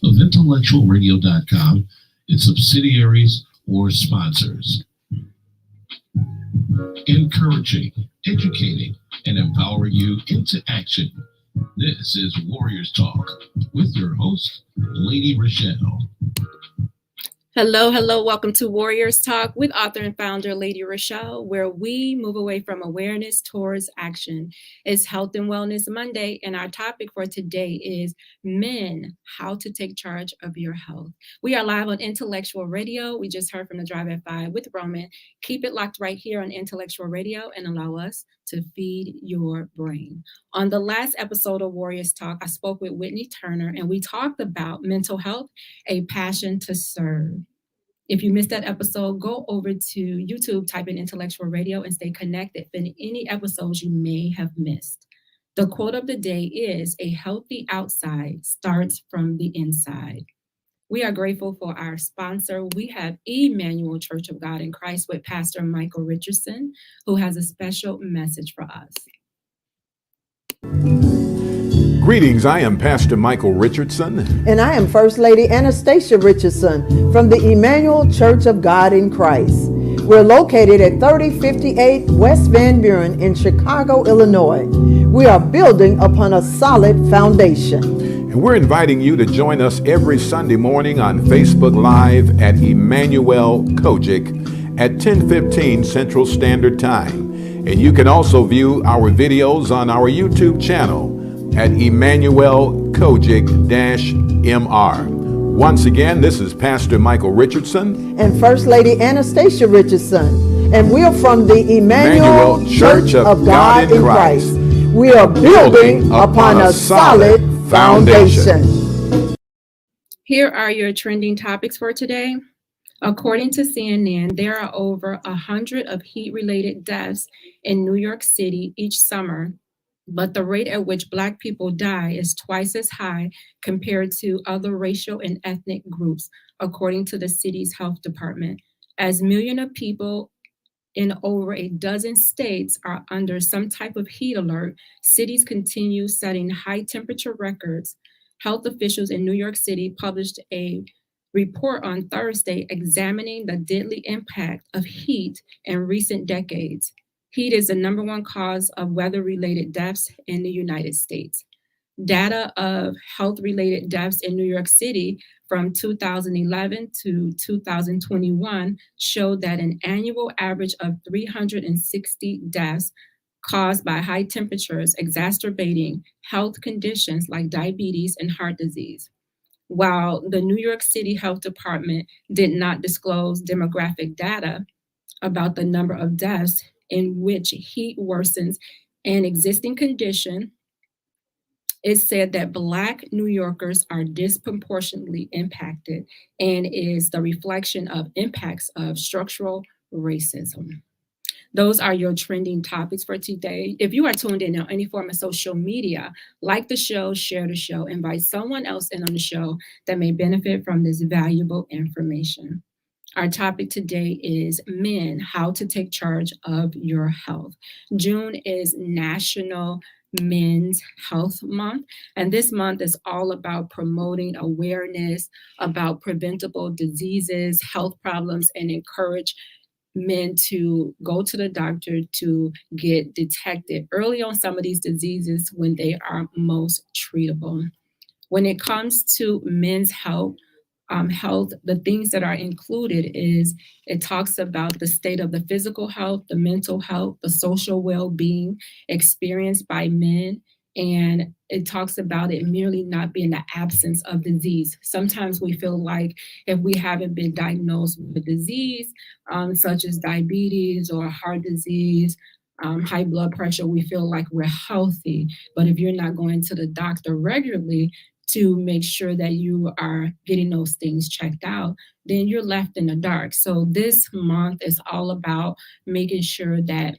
of intellectualradio.com, its subsidiaries, or sponsors. Encouraging, educating, and empowering you into action. This is Warriors Talk with your host, Lady Reshell. Hello, hello. Welcome to Warriors Talk with author and founder Lady Reshell, where we move away from awareness towards action. It's Health and Wellness Monday, and our topic for today is men, how to take charge of your health. We are live on Intellectual Radio. We just heard from the Drive at 5 with Roman. Keep it locked right here on Intellectual Radio and allow us to feed your brain. On the last episode of Warriors Talk, I spoke with Whitney Turner, and we talked about mental health, a passion to serve. If you missed that episode, go over to YouTube, type in Intellectual Radio, and stay connected for any episodes you may have missed. The quote of the day is, "A healthy outside starts from the inside." We are grateful for our sponsor. We have Emanuel C.O.G.I.C with Pastor Michael Richardson, who has a special message for us. Greetings, I am Pastor Michael Richardson. And I am First Lady Anastasia Richardson from the Emanuel Church of God in Christ. We're located at 3058 West Van Buren in Chicago, Illinois. We are building upon a solid foundation. And we're inviting you to join us every Sunday morning on Facebook Live at Emanuel C.O.G.I.C at 10:15 Central Standard Time. And you can also view our videos on our YouTube channel at Emanuel C.O.G.I.C-MR. Once again, this is Pastor Michael Richardson and First Lady Anastasia Richardson, and we're from the Emanuel Church of God in Christ. We are building upon a solid foundation. Here are your trending topics for today. According to CNN, there are over 100 of heat-related deaths in New York City each summer, but the rate at which Black people die is twice as high compared to other racial and ethnic groups, according to the city's health department. As millions of people in over a dozen states are under some type of heat alert, cities continue setting high temperature records. Health officials in New York City published a report on Thursday examining the deadly impact of heat in recent decades. Heat is the number one cause of weather-related deaths in the United States. Data of health-related deaths in New York City from 2011 to 2021 showed that an annual average of 360 deaths caused by high temperatures exacerbating health conditions like diabetes and heart disease. While the New York City Health Department did not disclose demographic data about the number of deaths in which heat worsens an existing condition, it said that Black New Yorkers are disproportionately impacted and is the reflection of impacts of structural racism. Those are your trending topics for today. If you are tuned in on any form of social media, like the show, share the show, invite someone else in on the show that may benefit from this valuable information. Our topic today is men, how to take charge of your health. June is National Men's Health Month, and this month is all about promoting awareness about preventable diseases, health problems, and encourage men to go to the doctor to get detected early on some of these diseases when they are most treatable. When it comes to men's health, the things that are included is it talks about the state of the physical health, the mental health, the social well-being experienced by men, and it talks about it merely not being the absence of disease. Sometimes we feel like if we haven't been diagnosed with a disease, such as diabetes or heart disease, high blood pressure, we feel like we're healthy. But if you're not going to the doctor regularly to make sure that you are getting those things checked out, then you're left in the dark. So this month is all about making sure that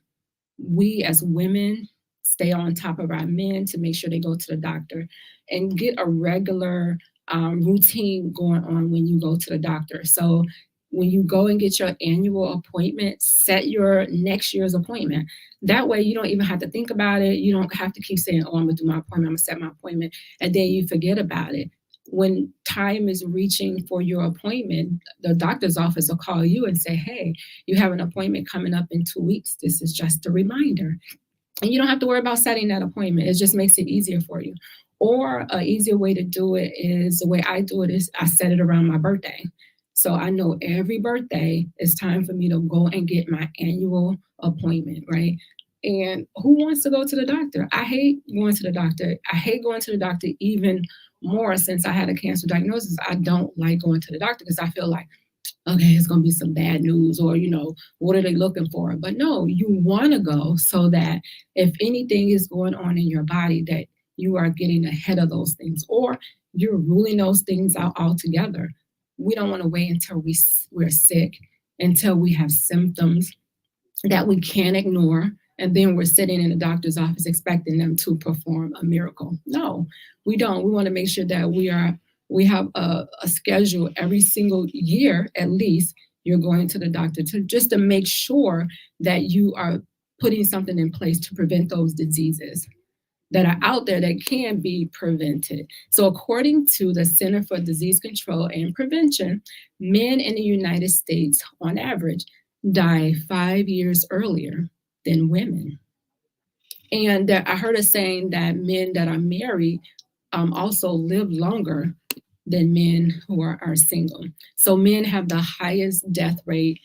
we as women stay on top of our men to make sure they go to the doctor and get a regular routine going on when you go to the doctor. So when you go and get your annual appointment, set your next year's appointment. That way you don't even have to think about it. You don't have to keep saying, oh, I'm gonna do my appointment, I'm gonna set my appointment, and then you forget about it. when time is reaching for your appointment, the doctor's office will call you and say, hey, you have an appointment coming up in 2 weeks. This is just a reminder. And you don't have to worry about setting that appointment. It just makes it easier for you. Or an easier way to do it is, the way I do it is I set it around my birthday. So I know every birthday it's time for me to go and get my annual appointment, right? And who wants to go to the doctor? I hate going to the doctor. I hate going to the doctor even more since I had a cancer diagnosis. I don't like going to the doctor because I feel like, okay, it's going to be some bad news, or, what are they looking for? But no, you want to go so that if anything is going on in your body, that you are getting ahead of those things, or you're ruling those things out altogether. We don't want to wait until we're sick, until we have symptoms that we can't ignore, and then we're sitting in the doctor's office expecting them to perform a miracle. No, we don't. We want to make sure that we have a schedule every single year, at least. You're going to the doctor to make sure that you are putting something in place to prevent those diseases that are out there that can be prevented. So according to the Center for Disease Control and Prevention, men in the United States, on average, die 5 years earlier than women. And I heard a saying that men that are married also live longer than men who are single. So men have the highest death rate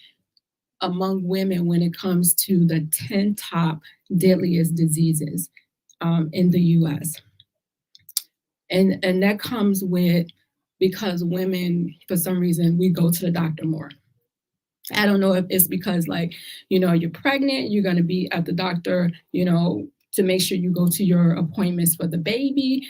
among women when it comes to the 10 top deadliest diseases in the US. And that comes because women, for some reason, we go to the doctor more. I don't know if it's because, you're pregnant, you're going to be at the doctor, to make sure you go to your appointments for the baby.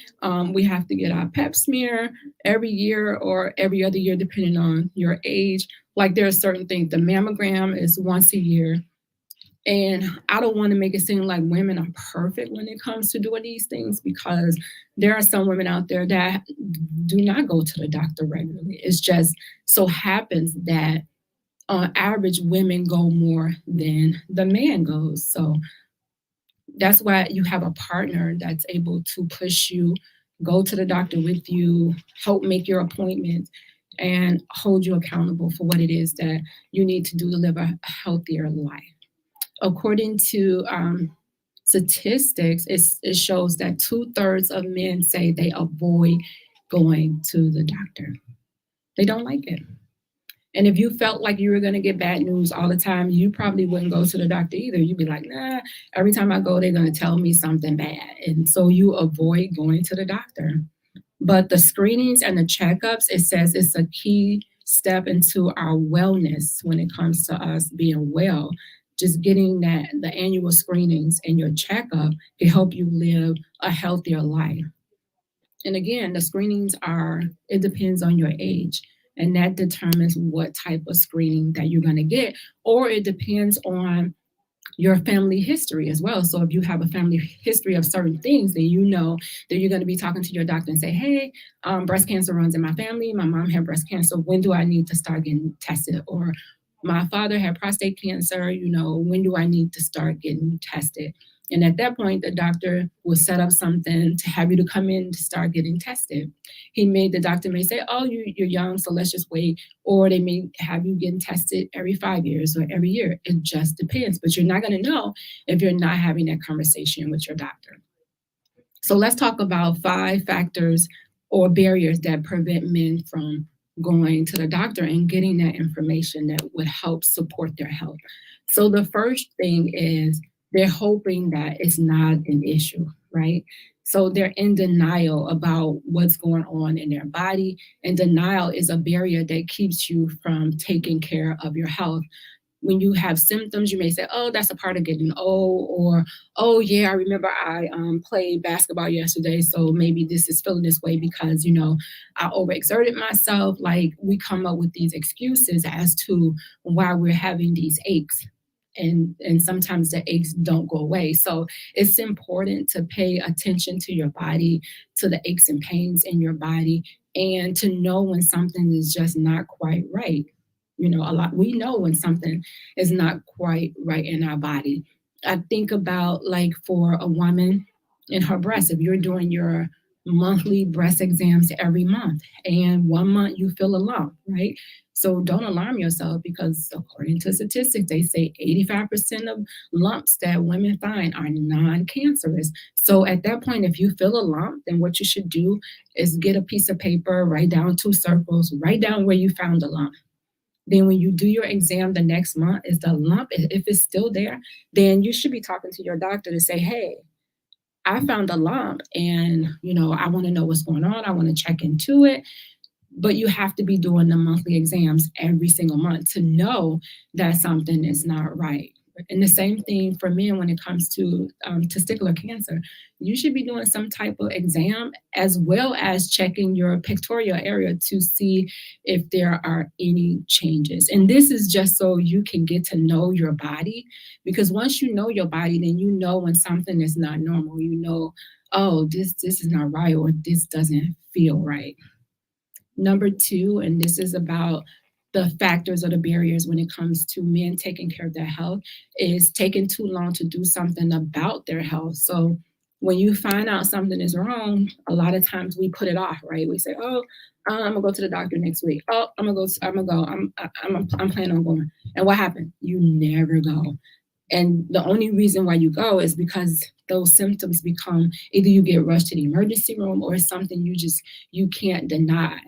We have to get our pap smear every year or every other year, depending on your age. Like, there are certain things. The mammogram is once a year. And I don't want to make it seem like women are perfect when it comes to doing these things, because there are some women out there that do not go to the doctor regularly. It's just so happens that on average, women go more than the man goes. So that's why you have a partner that's able to push you, go to the doctor with you, help make your appointments, and hold you accountable for what it is that you need to do to live a healthier life. According to statistics, it shows that 2/3 of men say they avoid going to the doctor. They don't like it. And if you felt like you were going to get bad news all the time, you probably wouldn't go to the doctor either. You'd be like, nah, every time I go, they're going to tell me something bad. And so you avoid going to the doctor. But the screenings and the checkups, it says it's a key step into our wellness when it comes to us being well. Just getting the annual screenings and your checkup can help you live a healthier life. And again, the screenings it depends on your age. And that determines what type of screening that you're going to get. Or it depends on your family history as well. So if you have a family history of certain things, then you know that you're going to be talking to your doctor and say, hey, breast cancer runs in my family. My mom had breast cancer. When do I need to start getting tested? Or my father had prostate cancer. When do I need to start getting tested? And at that point, the doctor will set up something to have you to come in to start getting tested. The doctor may say, oh, you're young, so let's just wait. Or they may have you getting tested every 5 years or every year. It just depends. But you're not going to know if you're not having that conversation with your doctor. So let's talk about 5 factors or barriers that prevent men from going to the doctor and getting that information that would help support their health. So the first thing is, they're hoping that it's not an issue, right? So they're in denial about what's going on in their body. And denial is a barrier that keeps you from taking care of your health. When you have symptoms, you may say, oh, that's a part of getting old, or, oh, yeah, I remember I played basketball yesterday, so maybe this is feeling this way because, I overexerted myself. Like, we come up with these excuses as to why we're having these aches. And sometimes the aches don't go away. So it's important to pay attention to your body, to the aches and pains in your body, and to know when something is just not quite right. We know when something is not quite right in our body. I think about, like, for a woman in her breast, if you're doing your monthly breast exams every month, and 1 month you feel a lump, right? So don't alarm yourself, because according to statistics, they say 85% of lumps that women find are non-cancerous. So at that point, if you feel a lump, then what you should do is get a piece of paper, write down 2 circles, write down where you found the lump. Then when you do your exam the next month, is the lump, if it's still there, then you should be talking to your doctor to say, hey, I found a lump and, I want to know what's going on. I want to check into it. But you have to be doing the monthly exams every single month to know that something is not right. And the same thing for men when it comes to testicular cancer. You should be doing some type of exam as well as checking your pectoral area to see if there are any changes. And this is just so you can get to know your body, because once you know your body, then you know when something is not normal. You know, oh, this is not right, or this doesn't feel right. Number 2, and this is about the factors or the barriers when it comes to men taking care of their health, is taking too long to do something about their health. So when you find out something is wrong, a lot of times we put it off, right? We say, oh, I'm gonna go to the doctor next week. Oh, I'm planning on going. And what happened? You never go. And the only reason why you go is because those symptoms become, either you get rushed to the emergency room, or it's something you can't deny.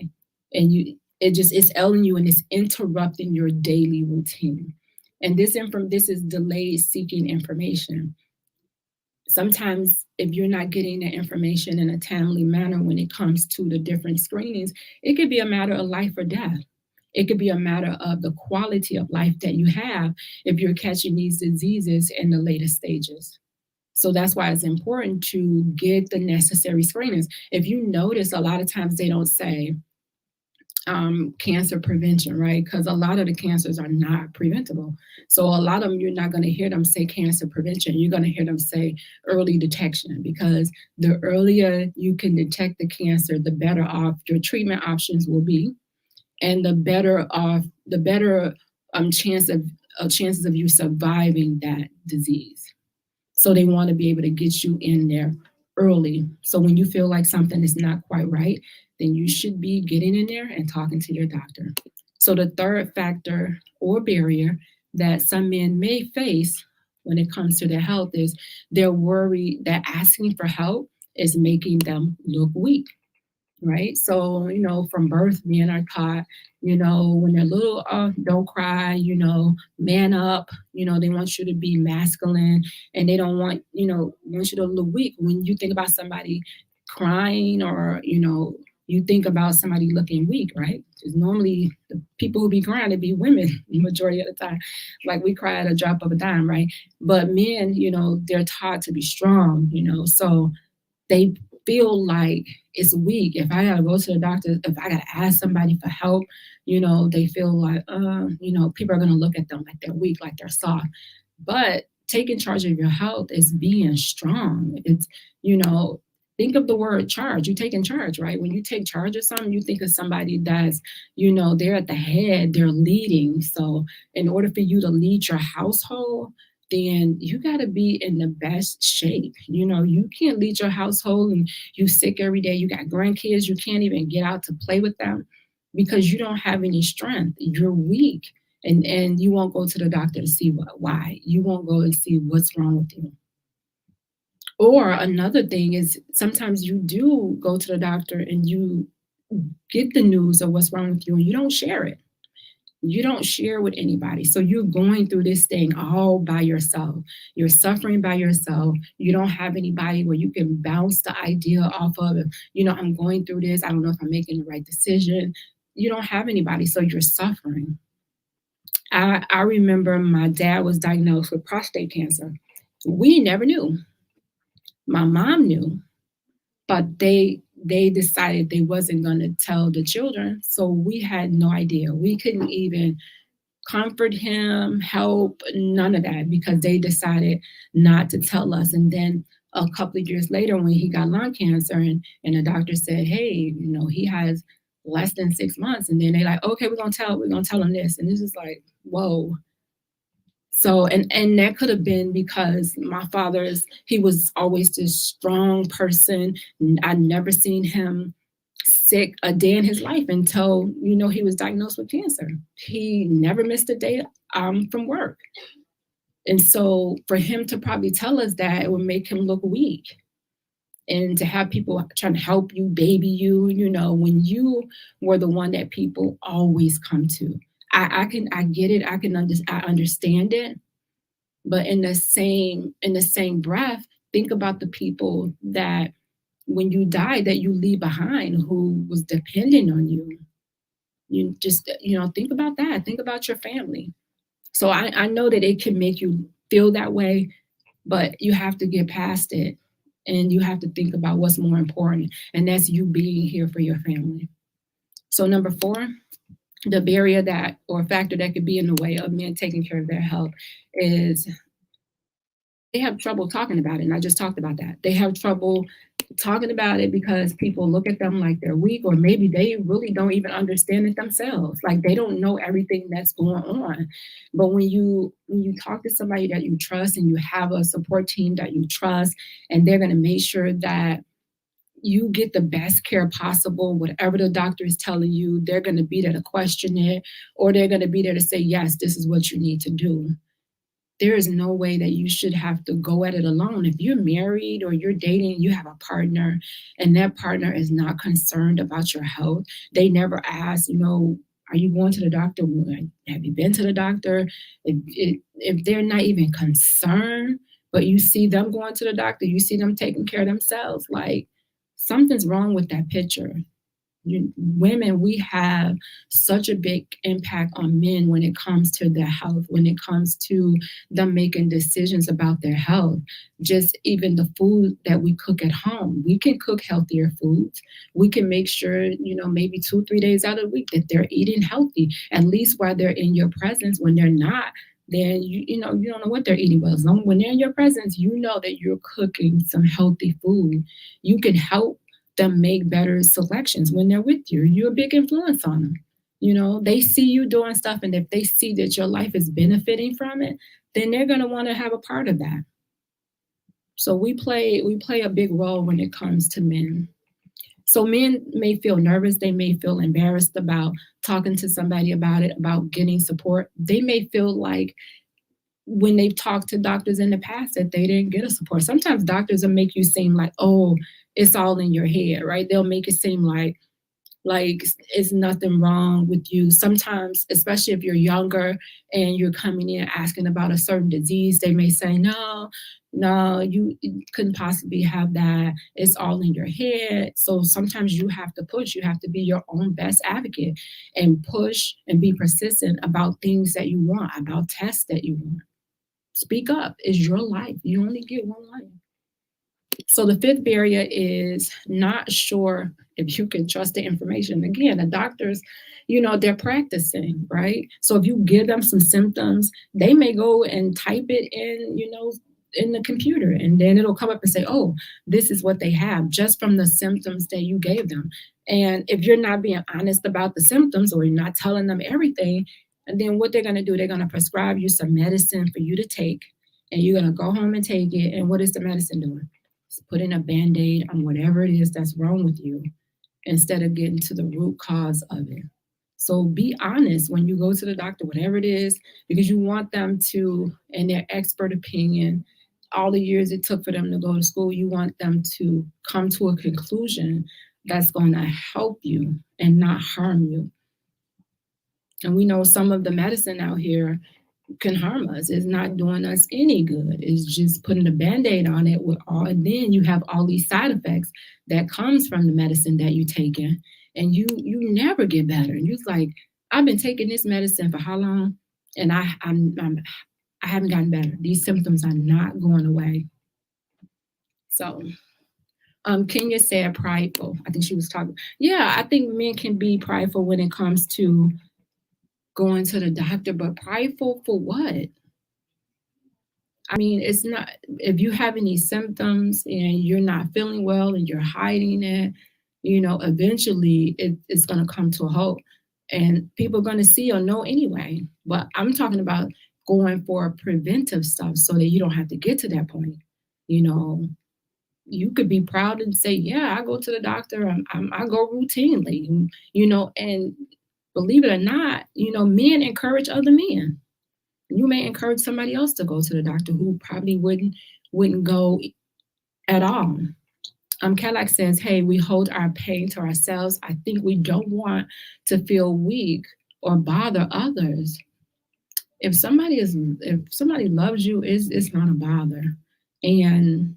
And it's ailing you, and it's interrupting your daily routine. And this is delayed seeking information. Sometimes if you're not getting the information in a timely manner when it comes to the different screenings, it could be a matter of life or death. It could be a matter of the quality of life that you have if you're catching these diseases in the later stages. So that's why it's important to get the necessary screenings. If you notice, a lot of times they don't say cancer prevention, right? Because a lot of the cancers are not preventable. So a lot of them, you're not going to hear them say cancer prevention. You're going to hear them say early detection, because the earlier you can detect the cancer, the better off your treatment options will be, and the better chances of you surviving that disease. So they want to be able to get you in there early. So when you feel like something is not quite right, then you should be getting in there and talking to your doctor. So the third factor or barrier that some men may face when it comes to their health is they're worried that asking for help is making them look weak. Right? So, from birth, men are taught, when they're little, don't cry, man up, they want you to be masculine, and they don't want you to look weak. When you think about somebody crying, or, you think about somebody looking weak, right? Because normally the people who be crying, it be women the majority of the time. Like, we cry at a drop of a dime, right? But men, they're taught to be strong, so they feel like it's weak. If I gotta go to the doctor, if I gotta ask somebody for help, they feel like, people are gonna look at them like they're weak, like they're soft. But taking charge of your health is being strong. It's, think of the word charge. You take in charge, right? When you take charge of something, you think of somebody that's, they're at the head, they're leading. So in order for you to lead your household, then you got to be in the best shape. You can't lead your household and you sick every day. You got grandkids, you can't even get out to play with them because you don't have any strength. You're weak, and you won't go to the doctor to see why. You won't go and see what's wrong with you. Or another thing is, sometimes you do go to the doctor and you get the news of what's wrong with you, and you don't share it. You don't share with anybody. So you're going through this thing all by yourself. You're suffering by yourself. You don't have anybody where you can bounce the idea off of. I'm going through this. I don't know if I'm making the right decision. You don't have anybody, so you're suffering. I remember my dad was diagnosed with prostate cancer. We never knew. My mom knew, but they decided they wasn't going to tell the children. So we had no idea. We couldn't even comfort him, help, none of that, because they decided not to tell us. And then a couple of years later, when he got lung cancer, and the doctor said, hey, he has less than 6 months. And then they like, okay, we're gonna tell him this. And this is like, whoa. So, and that could have been because my he was always this strong person. I'd never seen him sick a day in his life until, he was diagnosed with cancer. He never missed a day from work. And so for him to probably tell us that, it would make him look weak. And to have people trying to help you, baby you, when you were the one that people always come to. I get it. I understand it. But in the same breath, think about the people that when you die that you leave behind who was dependent on you. You just, think about that. Think about your family. So I know that it can make you feel that way, but you have to get past it and you have to think about what's more important. And that's you being here for your family. So number 4, the barrier or factor that could be in the way of men taking care of their health is they have trouble talking about it. And I just talked about that. They have trouble talking about it because people look at them like they're weak, or maybe they really don't even understand it themselves. Like they don't know everything that's going on. But when you talk to somebody that you trust and you have a support team that you trust, and they're going to make sure that you get the best care possible, whatever the doctor is telling you, they're going to be there to question it, or they're going to be there to say, yes, this is what you need to do. There is no way that you should have to go at it alone. If you're married or you're dating, you have a partner, and that partner is not concerned about your health. They never ask, are you going to the doctor? Have you been to the doctor? If they're not even concerned, but you see them going to the doctor, you see them taking care of themselves, like something's wrong with that picture. Women, we have such a big impact on men when it comes to their health, when it comes to them making decisions about their health. Just even the food that we cook at home, we can cook healthier foods. We can make sure, maybe 2-3 days out of the week that they're eating healthy, at least while they're in your presence. When they're not, then you don't know what they're eating. But as long when they're in your presence, you know that you're cooking some healthy food. You can help them make better selections when they're with you. You're a big influence on them. They see you doing stuff, and if they see that your life is benefiting from it, then they're going to want to have a part of that. So we play a big role when it comes to men. So men may feel nervous. They may feel embarrassed about talking to somebody about it, about getting support. They may feel like when they've talked to doctors in the past that they didn't get a support. Sometimes doctors will make you seem like, oh, it's all in your head, right? They'll make it seem like it's nothing wrong with you. Sometimes, especially if you're younger and you're coming in asking about a certain disease, they may say, no, you couldn't possibly have that. It's all in your head. So sometimes you have to push. You have to be your own best advocate and push and be persistent about things that you want, about tests that you want. Speak up. It's your life. You only get one life. So the 5th barrier is not sure if you can trust the information. Again, the doctors, they're practicing, right? So if you give them some symptoms, they may go and type it in, in the computer, and then it'll come up and say, oh, this is what they have just from the symptoms that you gave them. And if you're not being honest about the symptoms, or you're not telling them everything, and then what they're going to do, they're going to prescribe you some medicine for you to take, and you're going to go home and take it. And what is the medicine doing? It's putting a Band-Aid on whatever it is that's wrong with you instead of getting to the root cause of it. So be honest when you go to the doctor, whatever it is, because you want them to, in their expert opinion, all the years it took for them to go to school, you want them to come to a conclusion that's going to help you and not harm you. And we know some of the medicine out here can harm us. It's not doing us any good. It's just putting a Band-Aid on it and then you have all these side effects that comes from the medicine that you're taking, and you never get better. And you're like, I've been taking this medicine for how long? And I haven't gotten better. These symptoms are not going away. So Kenya said prideful. I think she was talking. Yeah, I think men can be prideful when it comes to going to the doctor, but prideful for what? I mean, it's not, if you have any symptoms and you're not feeling well and you're hiding it, eventually it's going to come to a halt, and people are going to see or know anyway. But I'm talking about going for preventive stuff so that you don't have to get to that point. You could be proud and say, yeah, I go to the doctor. I go routinely, and believe it or not, men encourage other men. You may encourage somebody else to go to the doctor who probably wouldn't go at all. Cadillac says, hey, we hold our pain to ourselves. I think we don't want to feel weak or bother others. If somebody loves you, it's not a bother. And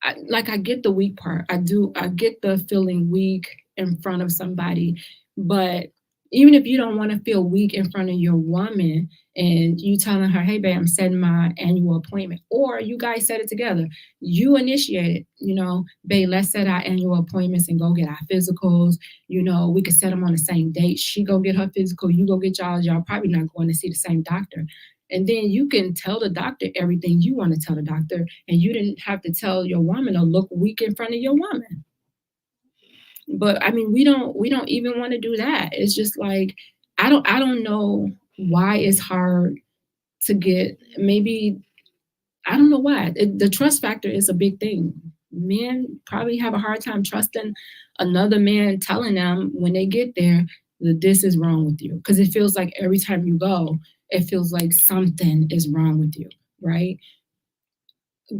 I get the weak part. I get the feeling weak in front of somebody, but even if you don't want to feel weak in front of your woman and you telling her, hey, babe, I'm setting my annual appointment, or you guys set it together, you initiate it, babe, let's set our annual appointments and go get our physicals. We could set them on the same date. She go get her physical, you go get y'all. Y'all probably not going to see the same doctor. And then you can tell the doctor everything you want to tell the doctor, and you didn't have to tell your woman to look weak in front of your woman. But I mean, we don't even want to do that. It's just like, I don't know why it's hard to get, maybe, I don't know why. The trust factor is a big thing. Men probably have a hard time trusting another man telling them when they get there that this is wrong with you. Because it feels like every time you go, it feels like something is wrong with you, right?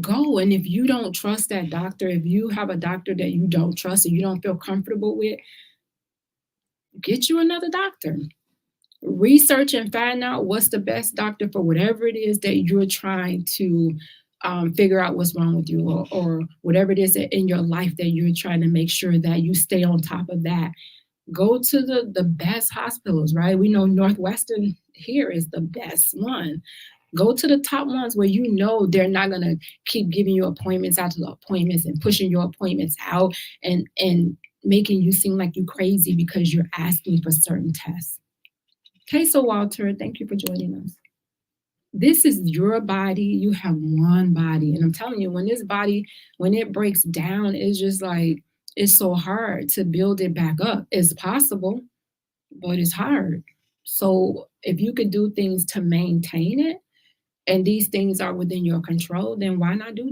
Go. And if you don't trust that doctor, if you have a doctor that you don't trust and you don't feel comfortable with, get you another doctor. Research and find out what's the best doctor for whatever it is that you're trying to figure out what's wrong with you, or whatever it is in your life that you're trying to make sure that you stay on top of that. Go to the best hospitals, right? We know Northwestern here is the best one. Go to the top ones where they're not going to keep giving you appointments after the appointments and pushing your appointments out and making you seem like you're crazy because you're asking for certain tests. Okay, so Walter, thank you for joining us. This is your body. You have one body. And I'm telling you, when it breaks down, it's just like, it's so hard to build it back up. It's possible, but it's hard. So if you could do things to maintain it, and these things are within your control, then why not do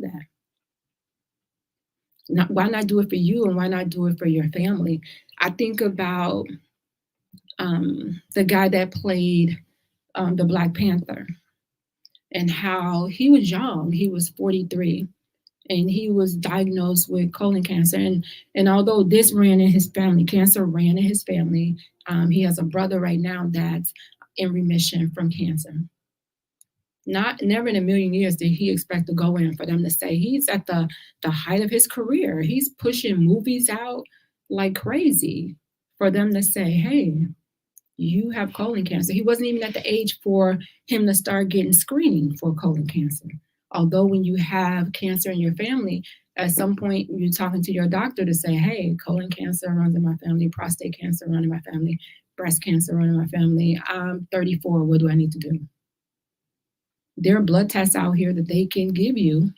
that? Why not do it for you, and why not do it for your family? I think about the guy that played the Black Panther, and how he was young. He was 43, and he was diagnosed with colon cancer. And although this ran in his family, cancer ran in his family, he has a brother right now that's in remission from cancer. Never in a million years did he expect to go in for them to say he's at the height of his career. He's pushing movies out like crazy for them to say, hey, you have colon cancer. He wasn't even at the age for him to start getting screening for colon cancer. Although when you have cancer in your family, at some point you're talking to your doctor to say, hey, colon cancer runs in my family, prostate cancer runs in my family, breast cancer runs in my family. I'm 34. What do I need to do? There are blood tests out here that they can give you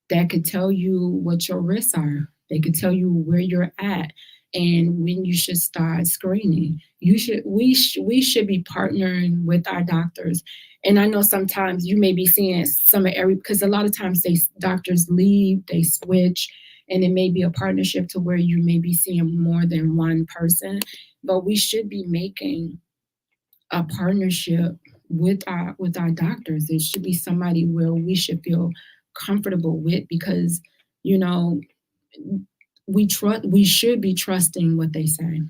that could tell you what your risks are. They could tell you where you're at and when you should start screening. We should be partnering with our doctors. And I know sometimes you may be seeing because a lot of times doctors leave, they switch, and it may be a partnership to where you may be seeing more than one person. But we should be making a partnership with our doctors. There should be somebody where we should feel comfortable with, because we should be trusting what they say.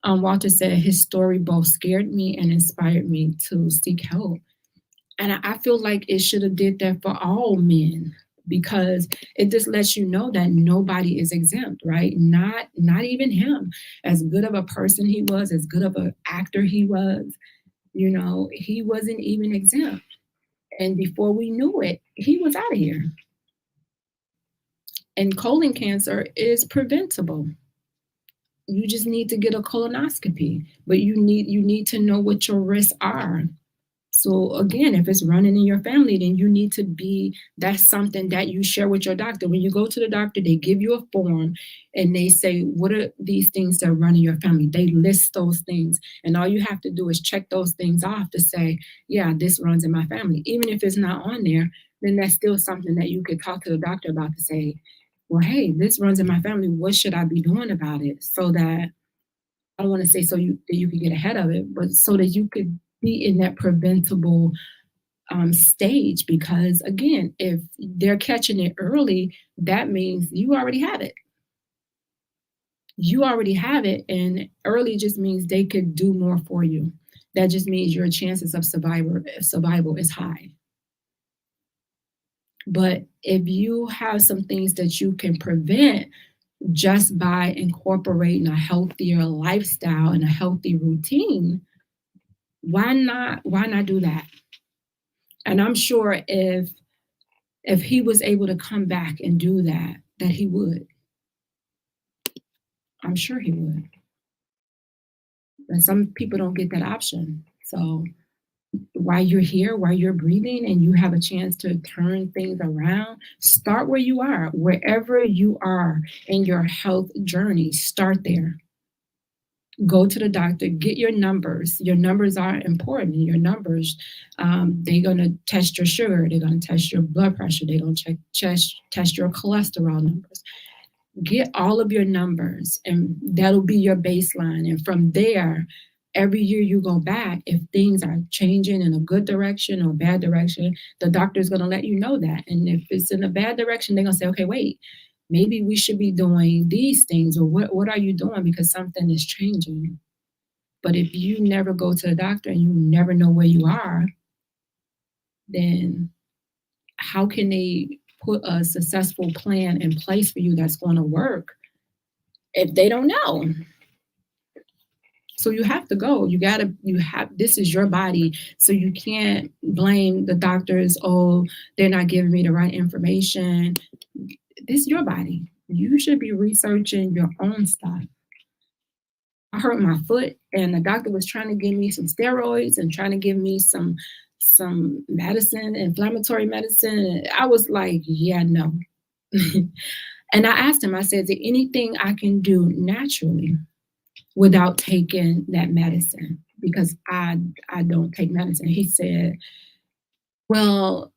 Walter said his story both scared me and inspired me to seek help. And I feel like it should have did that for all men, because it just lets you know that nobody is exempt, right? Not even him. As good of a person he was, as good of an actor he was, he wasn't even exempt. And before we knew it, he was out of here. And colon cancer is preventable. You just need to get a colonoscopy, but you need to know what your risks are So again, if it's running in your family, then you need to that's something that you share with your doctor. When you go to the doctor, they give you a form and they say, what are these things that run in your family? They list those things. And all you have to do is check those things off to say, yeah, this runs in my family. Even if it's not on there, then that's still something that you could talk to the doctor about to say, well, hey, this runs in my family. What should I be doing about it? So that, I don't want to say that you could get ahead of it, but so that you could be in that preventable stage. Because again, if they're catching it early, that means you already have it. You already have it, and early just means they could do more for you. That just means your chances of survival is high. But if you have some things that you can prevent just by incorporating a healthier lifestyle and a healthy routine, why not do that? And I'm sure if he was able to come back and do that he would. I'm sure he would. And some people don't get that option. So while you're here, while you're breathing and you have a chance to turn things around, start where you are. Wherever you are in your health journey, start there. Go to the doctor, get your numbers. Your numbers are important. Your numbers, they're going to test your sugar. They're going to test your blood pressure. They're going to test your cholesterol numbers. Get all of your numbers, and that'll be your baseline. And from there, every year you go back, if things are changing in a good direction or bad direction, the doctor is going to let you know that. And if it's in a bad direction, they're going to say, okay, wait, maybe we should be doing these things, or what are you doing, because something is changing. But if you never go to the doctor and you never know where you are, then how can they put a successful plan in place for you that's going to work if they don't know? So you have to go. This is your body. So you can't blame the doctors. Oh, they're not giving me the right information. This is your body. You should be researching your own stuff. I hurt my foot and the doctor was trying to give me some steroids and trying to give me some medicine, inflammatory medicine. I was like, yeah, no. And I asked him, I said, is there anything I can do naturally without taking that medicine? Because I don't take medicine. He said, well,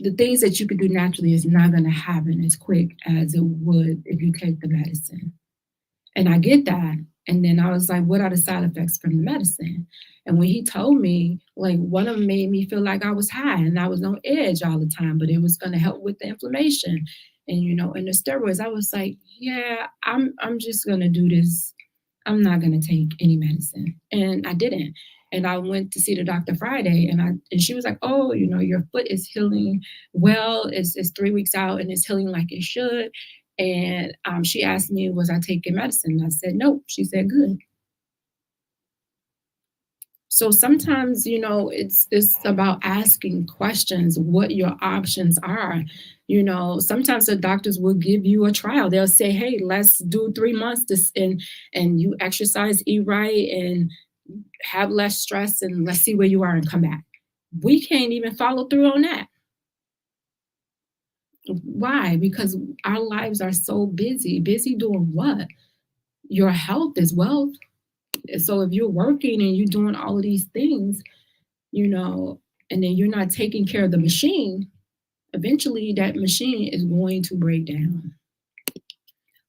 the things that you could do naturally is not going to happen as quick as it would if you take the medicine. And I get that. And then I was like, what are the side effects from the medicine? And when he told me, like, one of them made me feel like I was high and I was on edge all the time, but it was going to help with the inflammation. And, and the steroids, I was like, yeah, I'm just going to do this. I'm not going to take any medicine. And I didn't. And I went to see the doctor Friday and she was like, oh, your foot is healing well. It's 3 weeks out and it's healing like it should. And she asked me, was I taking medicine? I said, no. She said, good. So sometimes, it's about asking questions, what your options are. Sometimes the doctors will give you a trial. They'll say, hey, let's do 3 months and you exercise, eat right, and have less stress, and let's see where you are and come back. We can't even follow through on that. Why? Because our lives are so busy. Busy doing what? Your health is wealth. So if you're working and you're doing all of these things, and then you're not taking care of the machine, eventually that machine is going to break down.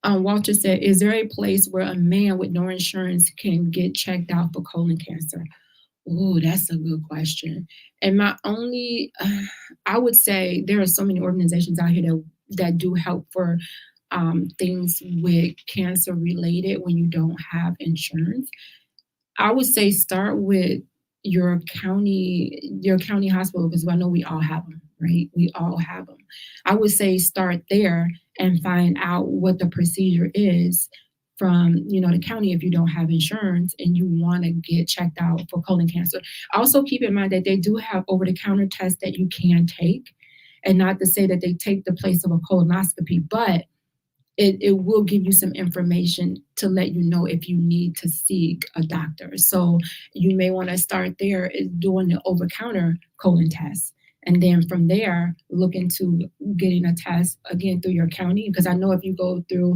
Walter said, is there a place where a man with no insurance can get checked out for colon cancer? Oh, that's a good question. And I would say there are so many organizations out here that do help for things with cancer related when you don't have insurance. I would say start with your county hospital, because I know we all have them, right? We all have them. I would say start there and find out what the procedure is from, the county if you don't have insurance and you want to get checked out for colon cancer. Also keep in mind that they do have over-the-counter tests that you can take, and not to say that they take the place of a colonoscopy, but it will give you some information to let you know if you need to seek a doctor. So you may want to start there doing the over-counter colon test. And then from there, look into getting a test again through your county. Because I know if you go through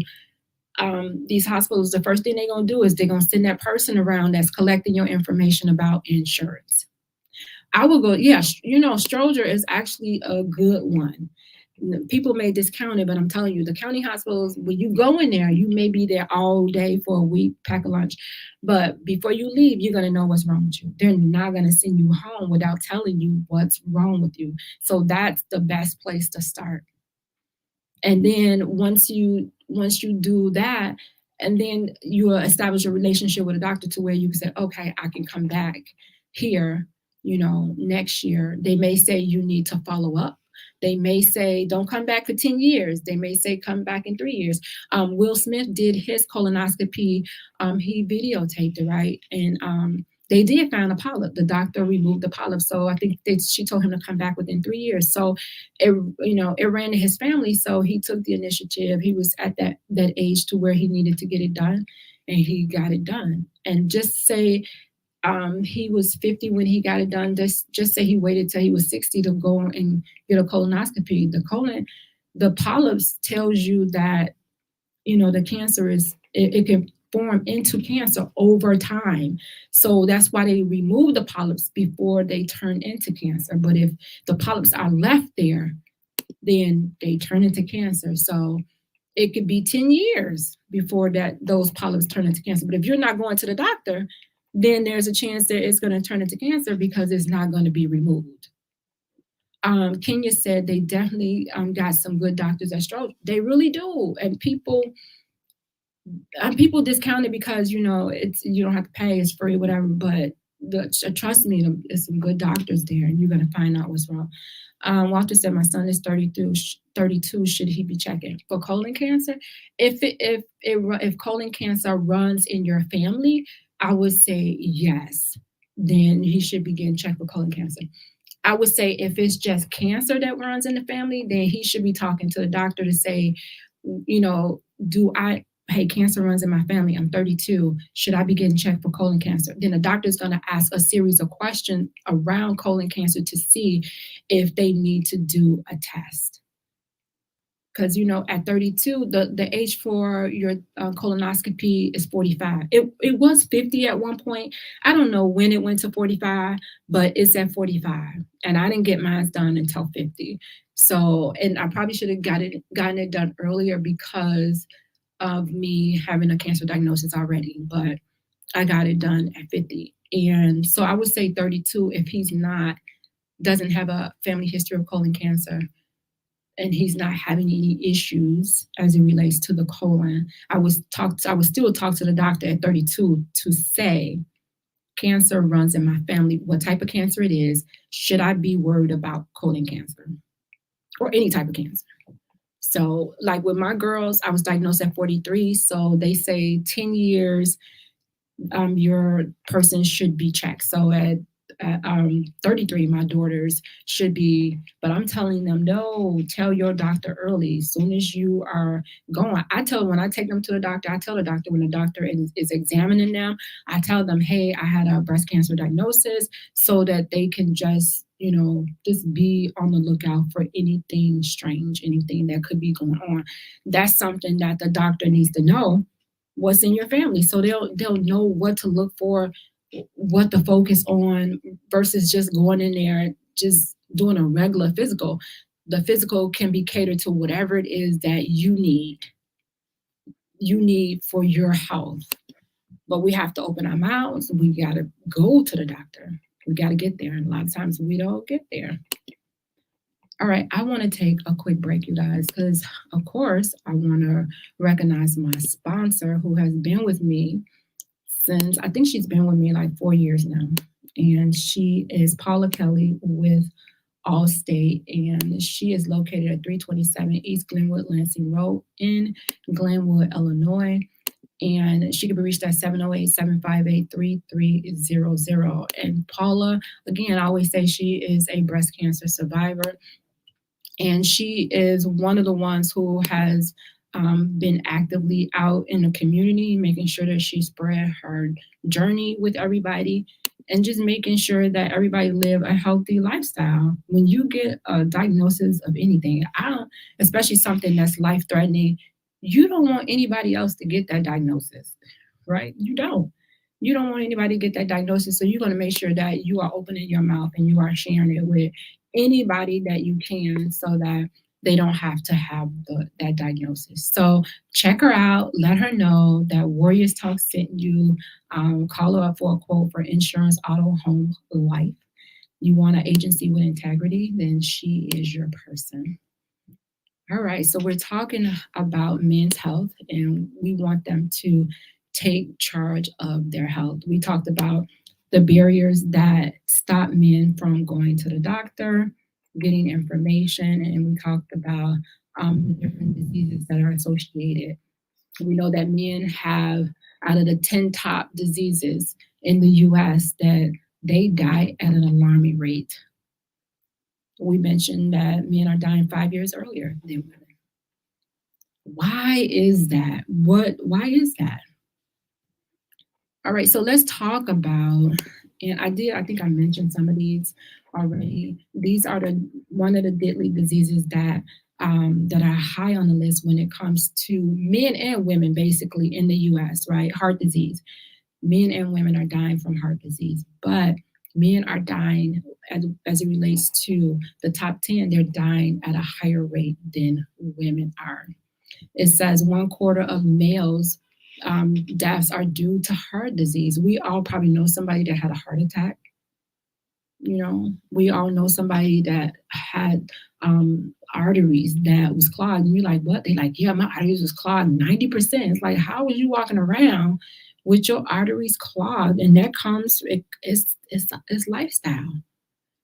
these hospitals, the first thing they're going to do is they're going to send that person around that's collecting your information about insurance. I will go, yeah, Stroger is actually a good one. People may discount it, but I'm telling you, the county hospitals, when you go in there, you may be there all day for a week, pack a lunch. But before you leave, you're going to know what's wrong with you. They're not going to send you home without telling you what's wrong with you. So that's the best place to start. And then once you do that, and then you establish a relationship with a doctor to where you can say, okay, I can come back here, next year. They may say you need to follow up. They may say, don't come back for 10 years. They may say, come back in 3 years. Will Smith did his colonoscopy. He videotaped it, right? And they did find a polyp. The doctor removed the polyp. So I think she told him to come back within 3 years. So it ran to his family. So he took the initiative. He was at that age to where he needed to get it done, and he got it done. And just say he was 50 when he got it done. Just say he waited till he was 60 to go and get a colonoscopy. The polyps tells you that, the cancer it can form into cancer over time. So that's why they remove the polyps before they turn into cancer. But if the polyps are left there, then they turn into cancer. So it could be 10 years before those polyps turn into cancer. But if you're not going to the doctor, then there's a chance that it's going to turn into cancer because it's not going to be removed. Kenya said they definitely got some good doctors at Stroger. They really do. And people discount it because, you don't have to pay, it's free, whatever. But trust me, there's some good doctors there, and you're going to find out what's wrong. Walter said, my son is 32. Should he be checking for colon cancer? If colon cancer runs in your family, I would say yes. Then he should be getting checked for colon cancer. I would say if it's just cancer that runs in the family, then he should be talking to the doctor to say, hey, cancer runs in my family. I'm 32. Should I be getting checked for colon cancer? Then the doctor's going to ask a series of questions around colon cancer to see if they need to do a test. Because, at 32, the age for your colonoscopy is 45. It was 50 at one point. I don't know when it went to 45, but it's at 45. And I didn't get mine done until 50. So, and I probably should have gotten it done earlier because of me having a cancer diagnosis already. But I got it done at 50. And so I would say 32 if he's doesn't have a family history of colon cancer, and he's not having any issues as it relates to the colon. I would still talk to the doctor at 32 to say, cancer runs in my family. What type of cancer it is? Should I be worried about colon cancer or any type of cancer? So like with my girls, I was diagnosed at 43. So they say 10 years, your person should be checked. So at 33, my daughters should be, but I'm telling them, no, tell your doctor early. As soon as you are going, when I take them to the doctor, I tell the doctor when the doctor is examining them, I tell them, hey, I had a breast cancer diagnosis, so that they can just be on the lookout for anything strange, anything that could be going on. That's something that the doctor needs to know what's in your family. So they'll know what to look for, what to focus on versus just going in there, just doing a regular physical. The physical can be catered to whatever it is that you need for your health. But we have to open our mouths. We got to go to the doctor. We got to get there. And a lot of times we don't get there. All right, I want to take a quick break, you guys, because of course I want to recognize my sponsor who has been with me since, I think she's been with me like 4 years now. And she is Paula Kelly with Allstate, and she is located at 327 East Glenwood Lansing Road in Glenwood, Illinois. And she can be reached at 708-758-3300. And Paula, again, I always say she is a breast cancer survivor. And she is one of the ones who has been actively out in the community, making sure that she spread her journey with everybody, and just making sure that everybody live a healthy lifestyle. When you get a diagnosis of anything, especially something that's life-threatening, you don't want anybody else to get that diagnosis, right? You don't. You don't want anybody to get that diagnosis, so you're going to make sure that you are opening your mouth and you are sharing it with anybody that you can, so that they don't have to have that diagnosis. So check her out. Let her know that Warriors Talk sent you. Call her up for a quote for insurance, auto, home, life. You want an agency with integrity, then she is your person. All right, so we're talking about men's health, and we want them to take charge of their health. We talked about the barriers that stop men from going to the doctor, getting information, and we talked about the different diseases that are associated. We know that men have, out of the 10 top diseases in the US, that they die at an alarming rate. We mentioned that men are dying 5 years earlier than women. Why is that? Why is that? All right, so let's talk about, and I think I mentioned some of these already. These are one of the deadly diseases that that are high on the list when it comes to men and women, basically, in the US, right? Heart disease. Men and women are dying from heart disease, but men are dying, as it relates to the top 10, they're dying at a higher rate than women are. It says 1/4 of males deaths are due to heart disease. We all probably know somebody that had a heart attack. We all know somebody that had arteries that was clogged. And you're like, what? They like, yeah, my arteries was clogged 90%. It's like, how was you walking around with your arteries clogged? And that comes, it's lifestyle.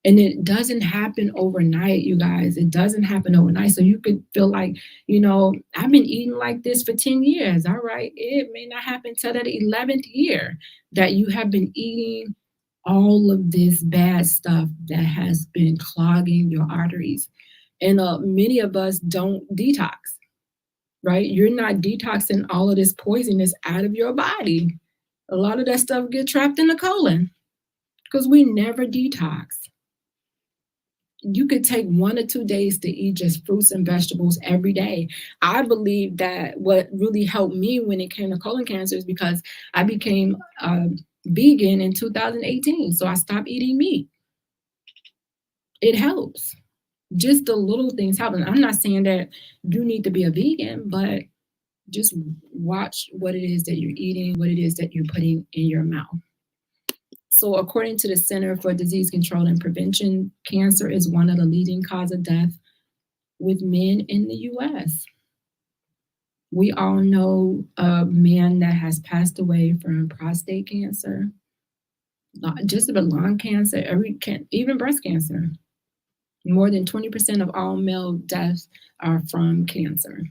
And it doesn't happen overnight, you guys. It doesn't happen overnight. So you could feel like, I've been eating like this for 10 years. All right. It may not happen till that 11th year that you have been eating all of this bad stuff that has been clogging your arteries. And many of us don't detox, right? You're not detoxing all of this poisonous out of your body. A lot of that stuff get trapped in the colon because we never detox. You could take 1 or 2 days to eat just fruits and vegetables every day. I believe that what really helped me when it came to colon cancer is because I became vegan in 2018. So I stopped eating meat. It helps. Just the little things help. And I'm not saying that you need to be a vegan, but just watch what it is that you're eating, what it is that you're putting in your mouth. So according to the Center for Disease Control and Prevention, cancer is one of the leading causes of death with men in the US. We all know a man that has passed away from prostate cancer, just about lung cancer, even breast cancer. More than 20% of all male deaths are from cancer.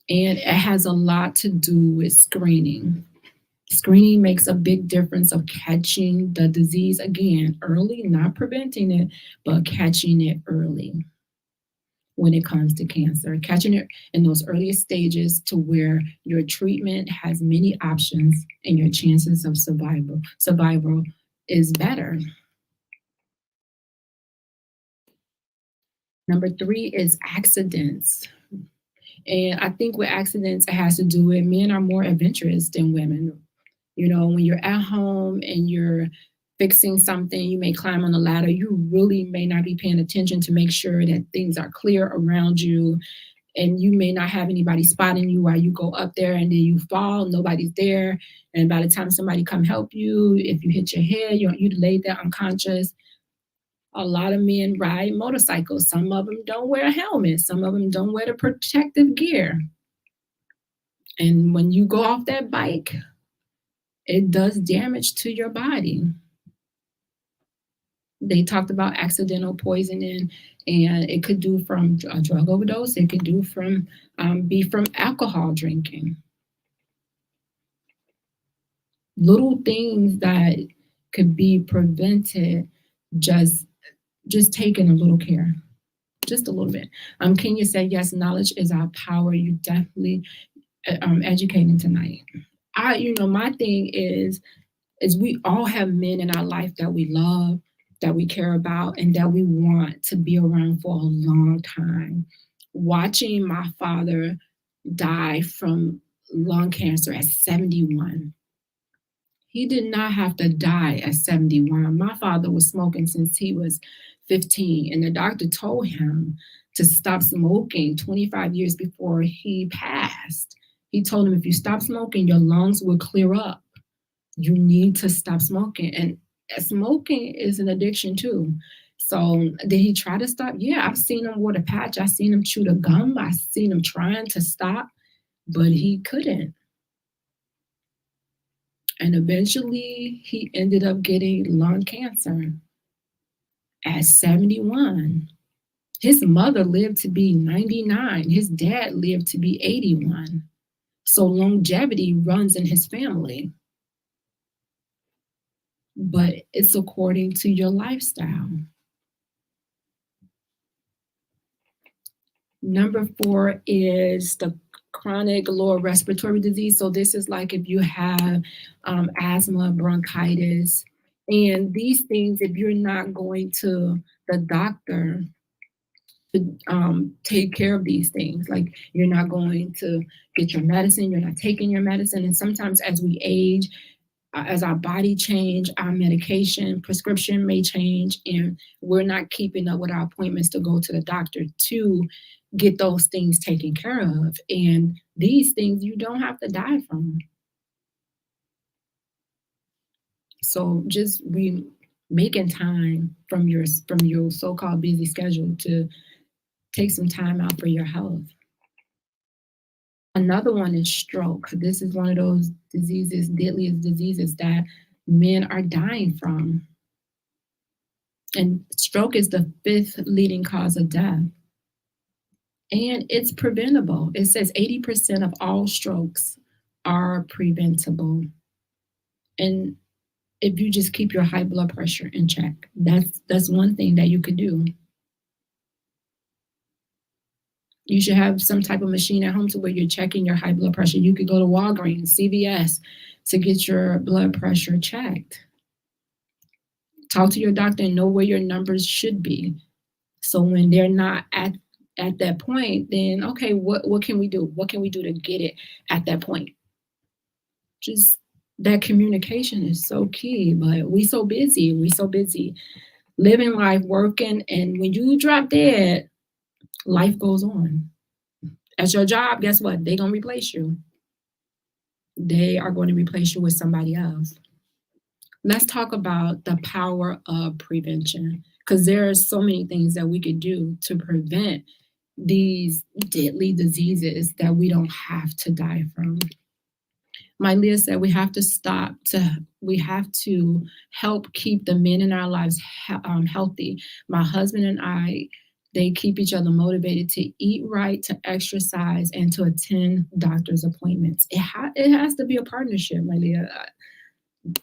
And it has a lot to do with screening. Screening makes a big difference of catching the disease, again, early, not preventing it, but catching it early when it comes to cancer. Catching it in those earliest stages to where your treatment has many options and your chances of survival is better. Number 3 is accidents. And I think with accidents, it has to do with men are more adventurous than women. When you're at home and you're fixing something, you may climb on a ladder. You really may not be paying attention to make sure that things are clear around you. And you may not have anybody spotting you while you go up there, and then you fall, nobody's there. And by the time somebody come help you, if you hit your head, you laid there unconscious. A lot of men ride motorcycles. Some of them don't wear a helmet. Some of them don't wear the protective gear. And when you go off that bike, it does damage to your body. They talked about accidental poisoning, and it could do from a drug overdose. It could be from alcohol drinking. Little things that could be prevented just taking a little care. just a little bit. Kenya said, yes, knowledge is our power. You definitely educating tonight. My thing is we all have men in our life that we love, that we care about, and that we want to be around for a long time. Watching my father die from lung cancer at 71. He did not have to die at 71. My father was smoking since he was 15, and the doctor told him to stop smoking 25 years before he passed. He told him, if you stop smoking, your lungs will clear up. You need to stop smoking. And smoking is an addiction too. So did he try to stop? Yeah, I've seen him wear a patch. I've seen him chew the gum. I've seen him trying to stop, but he couldn't. And eventually he ended up getting lung cancer at 71. His mother lived to be 99. His dad lived to be 81. So longevity runs in his family. But it's according to your lifestyle. Number 4 is the chronic lower respiratory disease. So this is like if you have asthma, bronchitis, and these things, if you're not going to the doctor to take care of these things, like you're not going to get your medicine, you're not taking your medicine. And sometimes as we age, as our body change, our medication prescription may change, and we're not keeping up with our appointments to go to the doctor to get those things taken care of. And these things you don't have to die from. So just making time from your so-called busy schedule to take some time out for your health. Another one is stroke. This is one of those diseases, deadliest diseases that men are dying from. And stroke is the 5th leading cause of death. And it's preventable. It says 80% of all strokes are preventable. And if you just keep your high blood pressure in check, that's one thing that you could do. You should have some type of machine at home to where you're checking your high blood pressure. You could go to Walgreens, CVS to get your blood pressure checked. Talk to your doctor and know where your numbers should be. So when they're not at that point, then okay, what can we do? What can we do to get it at that point? Just that communication is so key, but we so busy living life, working, and when you drop dead, life goes on. At your job, guess what? They're going to replace you. They are going to replace you with somebody else. Let's talk about the power of prevention, because there are so many things that we could do to prevent these deadly diseases that we don't have to die from. Malia said we have to help keep the men in our lives healthy. My husband and I, they keep each other motivated to eat right, to exercise, and to attend doctor's appointments. It has to be a partnership, Malia.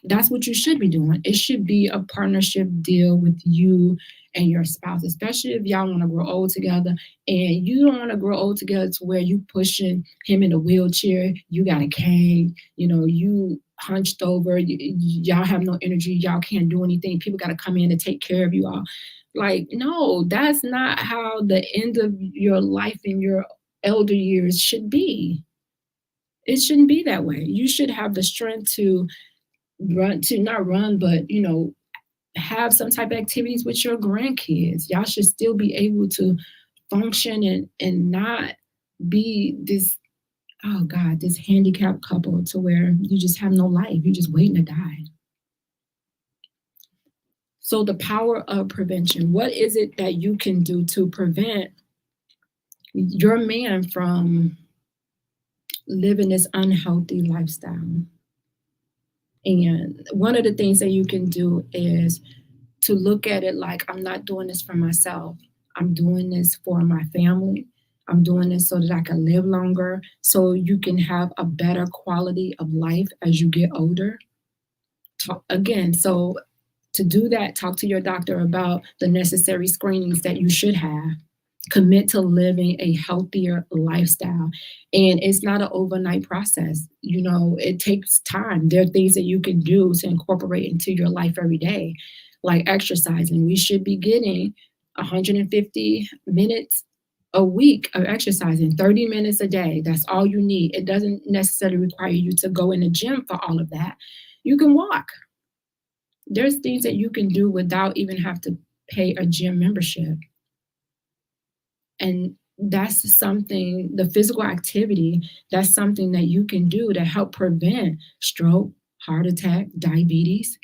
That's what you should be doing. It should be a partnership deal with you and your spouse, especially if y'all want to grow old together. And you don't want to grow old together to where you pushing him in a wheelchair, you got a cane, you hunched over, y'all have no energy, y'all can't do anything. People got to come in and take care of you all. Like, no, that's not how the end of your life in your elder years should be. It shouldn't be that way. You should have the strength to have some type of activities with your grandkids. Y'all should still be able to function and not be this handicapped couple to where you just have no life. You're just waiting to die. So the power of prevention. What is it that you can do to prevent your man from living this unhealthy lifestyle? And one of the things that you can do is to look at it like, I'm not doing this for myself. I'm doing this for my family. I'm doing this so that I can live longer, so you can have a better quality of life as you get older. So to do that, talk to your doctor about the necessary screenings that you should have. Commit to living a healthier lifestyle. And it's not an overnight process. It takes time. There are things that you can do to incorporate into your life every day, like exercising. We should be getting 150 minutes a week of exercising, 30 minutes a day. That's all you need. It doesn't necessarily require you to go in the gym for all of that. You can walk. There's things that you can do without even have to pay a gym membership. And that's something, the physical activity, that's something that you can do to help prevent stroke, heart attack, diabetes.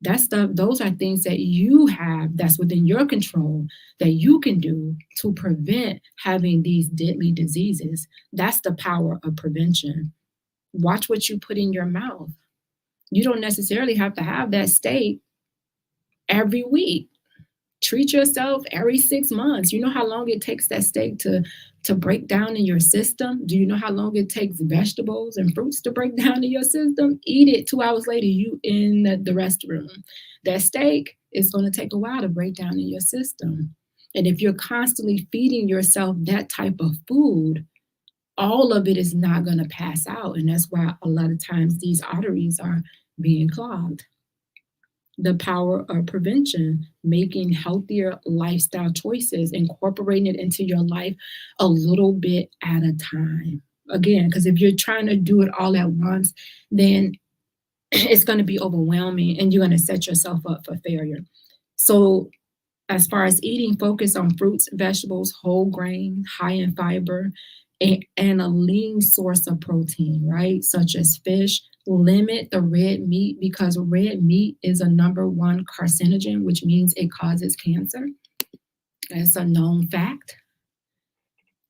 That stuff, those are things that you have that's within your control that you can do to prevent having these deadly diseases. That's the power of prevention. Watch what you put in your mouth. You don't necessarily have to have that steak every week. Treat yourself every 6 months. You know how long it takes that steak to break down in your system? Do you know how long it takes vegetables and fruits to break down in your system? Eat it 2 hours later, you in the restroom. That steak is going to take a while to break down in your system. And if you're constantly feeding yourself that type of food, all of it is not going to pass out. And that's why a lot of times these arteries are being clogged. The power of prevention, making healthier lifestyle choices, incorporating it into your life a little bit at a time. Again, because if you're trying to do it all at once, then it's going to be overwhelming and you're going to set yourself up for failure. So as far as eating, focus on fruits, vegetables, whole grain, high in fiber, and a lean source of protein, right? Such as fish. Limit the red meat because red meat is a #1 carcinogen, which means it causes cancer. That's a known fact.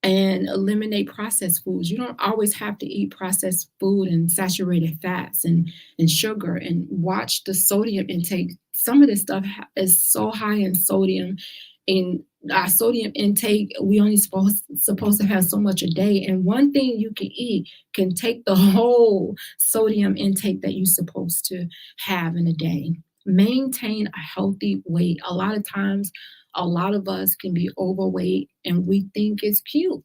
And eliminate processed foods. You don't always have to eat processed food and saturated fats and sugar, and watch the sodium intake. Some of this stuff is so high in sodium. In our sodium intake, we only supposed to have so much a day. And one thing you can eat can take the whole sodium intake that you're supposed to have in a day. Maintain a healthy weight. A lot of times, a lot of us can be overweight and we think it's cute.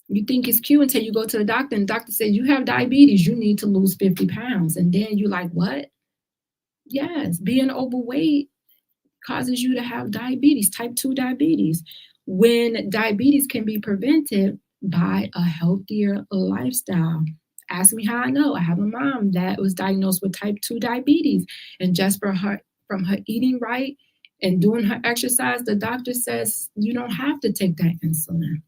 You think it's cute until you go to the doctor and the doctor says, you have diabetes, you need to lose 50 pounds. And then you're like, what? Yes, being overweight causes you to have diabetes, type 2 diabetes, when diabetes can be prevented by a healthier lifestyle. Ask me how I know. I have a mom that was diagnosed with type 2 diabetes, and just from her eating right and doing her exercise, the doctor says you don't have to take that insulin.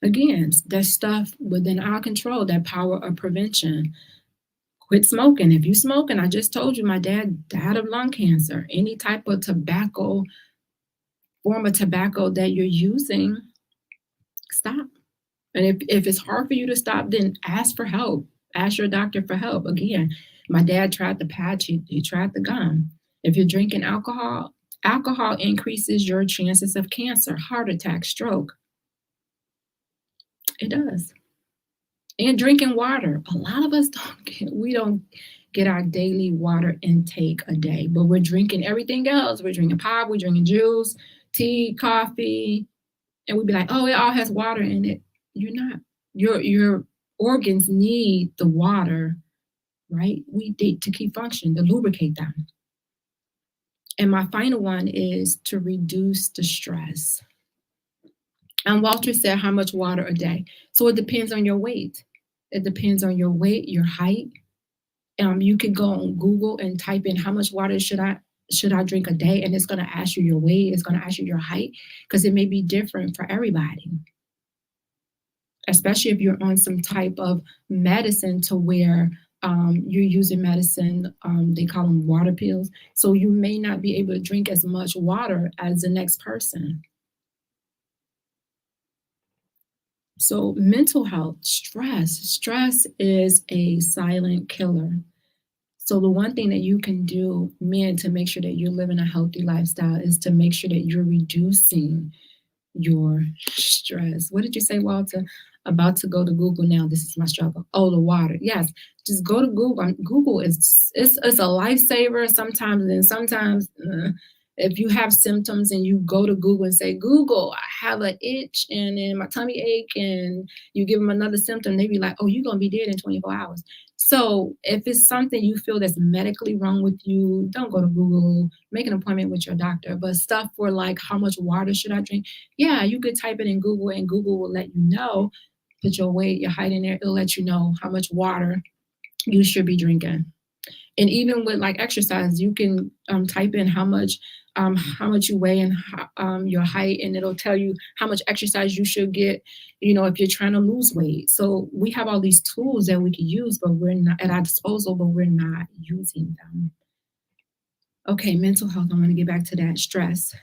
Again, there's stuff within our control, that power of prevention. Quit smoking. If you smoke, and I just told you my dad died of lung cancer, any type of tobacco, form of tobacco that you're using, stop. And if it's hard for you to stop, then ask for help. Ask your doctor for help. Again, my dad tried the patch, he tried the gum. If you're drinking alcohol, alcohol increases your chances of cancer, heart attack, stroke. It does. And drinking water. A lot of us don't get our daily water intake a day, but we're drinking everything else. We're drinking pop, we're drinking juice, tea, coffee, and we'd be like, oh, it all has water in it. You're not. Your organs need the water, right? We need to keep functioning, to lubricate them. And my final one is to reduce the stress. And Walter said, how much water a day? So it depends on your weight. It depends on your weight, your height. You can go on Google and type in how much water should I drink a day, and it's going to ask you your weight. It's going to ask you your height, because it may be different for everybody. Especially if you're on some type of medicine to where you're using medicine, they call them water pills. So you may not be able to drink as much water as the next person. So mental health, stress is a silent killer. So the one thing that you can do, men, to make sure that you're living a healthy lifestyle is to make sure that you're reducing your stress. What did you say, Walter? About to go to Google now. This is my struggle. Oh, the water. Yes, just go to Google. Google is a lifesaver sometimes, and sometimes If you have symptoms and you go to Google and say, Google, I have an itch and then my tummy ache, and you give them another symptom, they be like, oh, you're going to be dead in 24 hours. So if it's something you feel that's medically wrong with you, don't go to Google, make an appointment with your doctor. But stuff for like, how much water should I drink? Yeah, you could type it in Google and Google will let you know, put your weight, your height in there. It'll let you know how much water you should be drinking. And even with like exercise, you can type in how much you weigh and your height, and it'll tell you how much exercise you should get, if you're trying to lose weight. So we have all these tools that we can use, but we're not at our disposal, but we're not using them. Okay, mental health, I'm going to get back to that. Stress,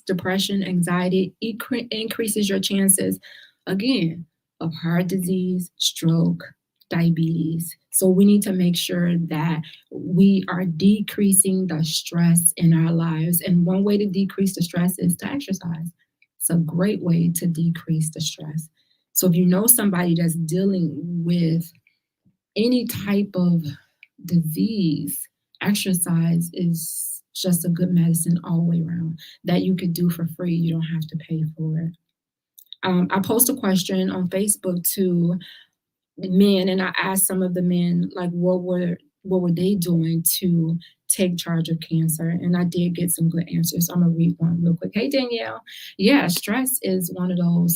depression, anxiety increases your chances, again, of heart disease, stroke, diabetes. So we need to make sure that we are decreasing the stress in our lives. And one way to decrease the stress is to exercise. It's a great way to decrease the stress. So if you know somebody that's dealing with any type of disease, exercise is just a good medicine all the way around that you could do for free. You don't have to pay for it. I post a question on Facebook to men, and I asked some of the men, like, what were they doing to take charge of cancer? And I did get some good answers. I'm gonna read one real quick. Hey, Danielle. Yeah, stress is one of those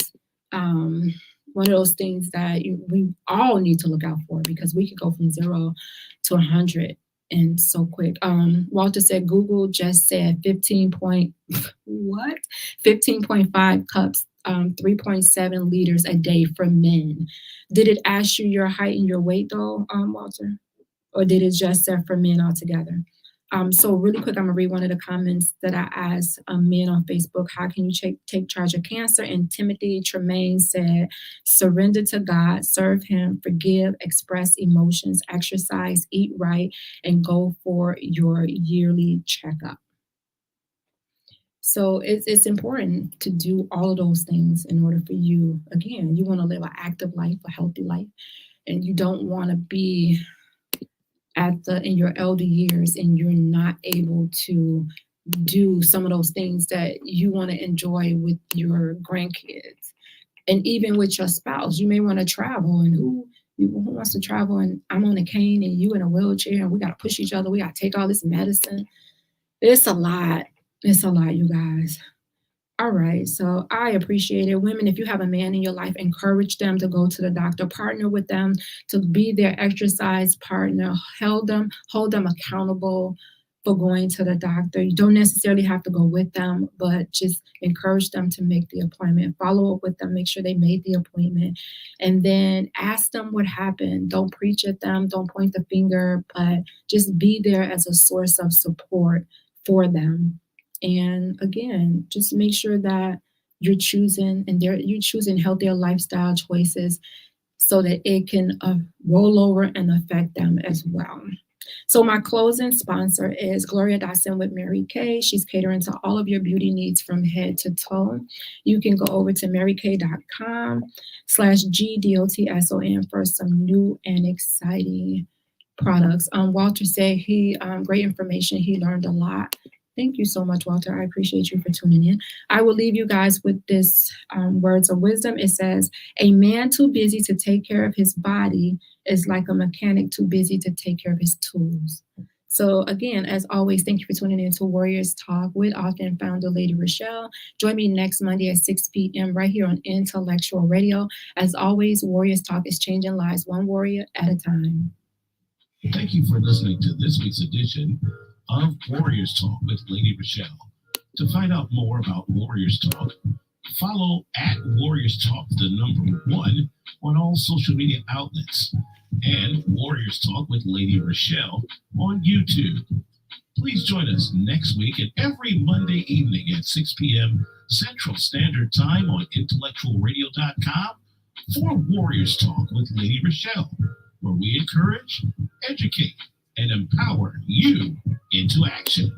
things that we all need to look out for, because we could go from 0 to 100 and so quick. Walter said Google just said 15.5 cups, 3.7 liters a day for men. Did it ask you your height and your weight though, Walter? Or did it just say for men altogether? So really quick, I'm gonna read one of the comments that I asked men on Facebook. How can you take charge of cancer? And Timothy Tremaine said, surrender to God, serve him, forgive, express emotions, exercise, eat right, and go for your yearly checkup. So it's important to do all of those things in order for you. Again, you want to live an active life, a healthy life, and you don't want to be in your elder years and you're not able to do some of those things that you want to enjoy with your grandkids. And even with your spouse, you may want to travel, and who wants to travel, and I'm on a cane and you in a wheelchair, and we got to push each other, we got to take all this medicine. It's a lot, you guys. All right, so I appreciate it. Women, if you have a man in your life, encourage them to go to the doctor, partner with them to be their exercise partner, hold them accountable for going to the doctor. You don't necessarily have to go with them, but just encourage them to make the appointment, follow up with them, make sure they made the appointment, and then ask them what happened. Don't preach at them, don't point the finger, but just be there as a source of support for them. And again, just make sure that you're choosing healthier lifestyle choices so that it can roll over and affect them as well. So my closing sponsor is Gloria Dotson with Mary Kay. She's catering to all of your beauty needs from head to toe. You can go over to marykay.com/GDOTSON for some new and exciting products. Walter said great information. He learned a lot. Thank you so much, Walter. I appreciate you for tuning in. I will leave you guys with this words of wisdom. It says, a man too busy to take care of his body is like a mechanic too busy to take care of his tools. So again, as always, thank you for tuning in to Warriors Talk with author and founder, Lady Reshell. Join me next Monday at 6 p.m. right here on Intellectual Radio. As always, Warriors Talk is changing lives one warrior at a time. Thank you for listening to this week's edition of Warriors Talk with Lady Reshell. To find out more about Warriors Talk, follow at Warriors Talk, the number 1, on all social media outlets, and Warriors Talk with Lady Reshell on YouTube. Please join us next week and every Monday evening at 6 p.m. Central Standard Time on intellectualradio.com for Warriors Talk with Lady Reshell, where we encourage, educate, and empower you into action.